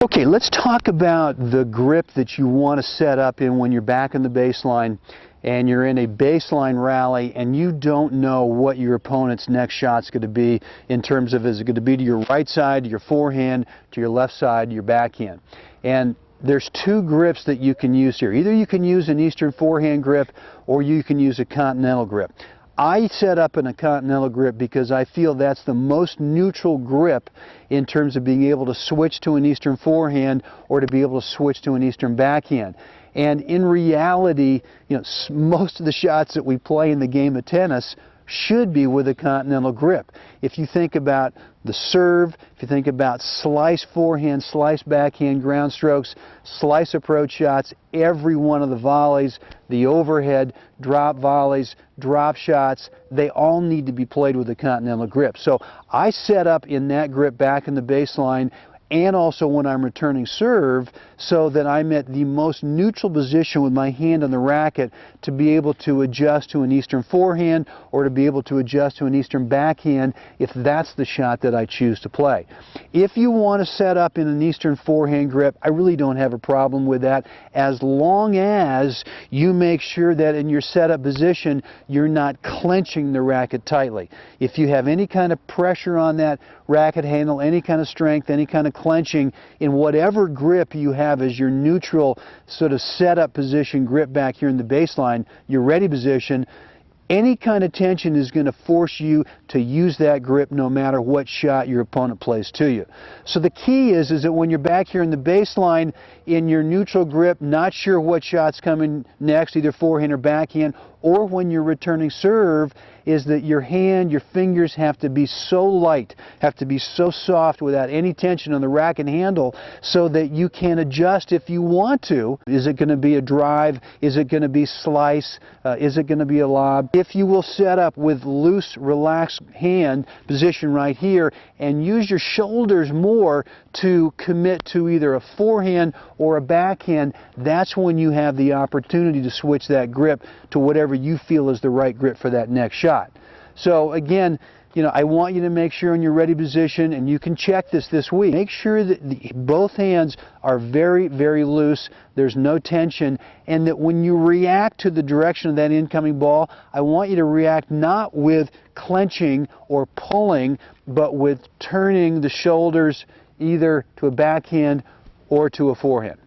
Okay, let's talk about the grip that you want to set up in when you're back in the baseline and you're in a baseline rally and you don't know what your opponent's next shot's going to be in terms of, is it going to be to your right side, to your forehand, to your left side, your backhand. And there's two grips that you can use here. Either you can use an Eastern forehand grip or you can use a continental grip. I set up in a continental grip because I feel that's the most neutral grip in terms of being able to switch to an Eastern forehand or to be able to switch to an Eastern backhand. And in reality, most of the shots that we play in the game of tennis should be with a continental grip. If you think about the serve, if you think about slice forehand, slice backhand ground strokes, slice approach shots, every one of the volleys, the overhead, drop volleys, drop shots, they all need to be played with a continental grip. So I set up in that grip back in the baseline and also when I'm returning serve so that I'm at the most neutral position with my hand on the racket to be able to adjust to an Eastern forehand or to be able to adjust to an Eastern backhand if that's the shot that I choose to play. If you want to set up in an Eastern forehand grip, I really don't have a problem with that as long as you make sure that in your setup position you're not clenching the racket tightly. If you have any kind of pressure on that racket handle, any kind of strength, any kind of clenching in whatever grip you have as your neutral sort of setup position grip back here in the baseline, your ready position, any kind of tension is going to force you to use that grip no matter what shot your opponent plays to you. So the key is that when you're back here in the baseline in your neutral grip, not sure what shot's coming next, either forehand or backhand, or when you're returning serve, is that your hand, your fingers have to be so light, have to be so soft without any tension on the racket handle so that you can adjust if you want to. Is it going to be a drive? Is it going to be slice? Is it going to be a lob? If you will set up with loose, relaxed hand position right here and use your shoulders more to commit to either a forehand or a backhand, that's when you have the opportunity to switch that grip to whatever you feel is the right grip for that next shot. So again, I want you to make sure in your ready position, and you can check this week, make sure that both hands are very, very loose, there's no tension, and that when you react to the direction of that incoming ball, I want you to react not with clenching or pulling, but with turning the shoulders either to a backhand or to a forehand.